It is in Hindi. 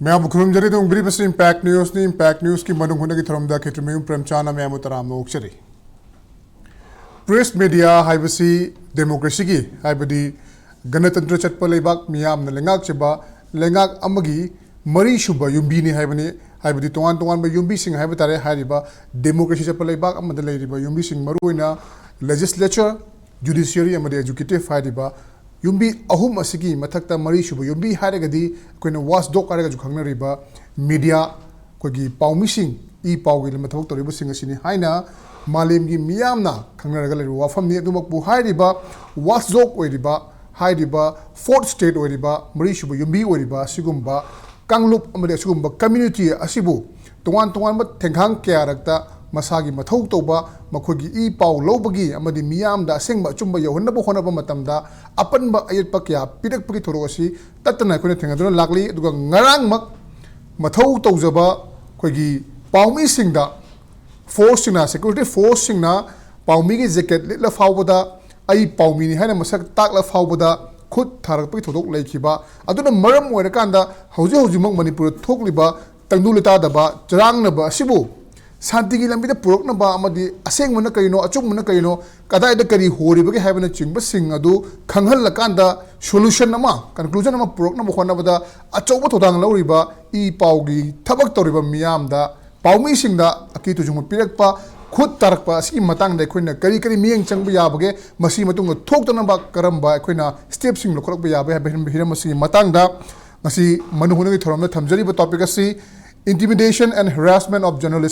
मैं खुरुमजरी ब्रीफ इम्पैक्ट न्यूज़ की मनुंग होने की थरमदा क्षेत्रमयूम प्रेमचंद मैं तराम नोक्चरी प्रेस मीडिया हाइबसी डेमोक्रेसी की हाइबदी गणतंत्र चटप लेबाक मियाम लेंगाक चबा लेंगाक अमगी मरी शुब युम्बीनी हाइबनी हाइबदी तोंगान तोंगान युम्बी सिंह हाइब तारे हाइरिबा डेमोक्रेसी चटप लेबाक अमद लेरिबा युम्बी सिंह मरुइना लेजिस्लेचर जुडिशियरी अमदी एजुकेटिव हाइरिबा युम्बी अहुम असिगी मथक्ता मरी शुब युम्बी हाइरगदी कोइना वाच डॉक हाइरगा खंगनरिबा मीडिया कोगी पाउमिसिंग ई पाउगी मथक तोरिबा सिंह असिनी हाइना मालेमगी मियामना खंगनरगा लेरु वाफमनी अदुमकबु हाइरिबा वाच डॉक ओइरिबा हाइरिबा फोर्थ स्टेट ओइरिबा मरी शुब युम्बी ओइरिबा सिगुम्बा कांगलुप अमदे सिगुम्बा कम्युनिटी असिबु तोंगान तोंगान थेंखांग क्यारक्ता मसागी मथौ तौबा मखोगी ई पाउ लौबगी अमदी मियामदा असेंगबा अचुम्बा यौहन्नबा होनबा मतमदा अपनबा अयतपा क्या पिरकपगी थोरोसी तत्तना कोने थेंगदुना लागली दुगा ngaraangmak मथौ तौजबा खोगी पाउमी सिंगदा फोर्स सिंगना सिक्योरिटी फोर्स सिंगना पाउमी की जैकेट लिटला फावबदा आई पाउमी नि हाना मसक ताकला फावबदा खुद थारकपगी थोदोक लेखिबा अदुना मरम ओइरकांदा हौजे हौजिमक मणिपुर थोकलिबा तंगदुलतादबा चरांगनबा सिबु शांति की लंबी पुरक्नबा अमदी असेंगमना करिनो अचुमना करिनो कदाइदा करी होरिबगे हाइबना चिंगबा सिंग अदु खंगहलकांदा सोल्यूशन अमा कंक्लूजन अमा पुरक्नबा होनबदा अचौबा थोदांग लौरिबा ई पाउगी थबक तौरिबा मियामदा पाउमी सिंगदा अकी तुजुंग पिरकपा खुद तारकपा असकी मतंग दे खोइना करी करी मियंग चंगबा याबगे मसी मतुंग थोक्तनबा करमबा खोइना स्टेप सिंग लोखलकबा याबे हिरम मसी मतंगदा मसी मनुहुनगी थोरमना थमजरिबा टॉपिक असि intimidation and harassment of journalist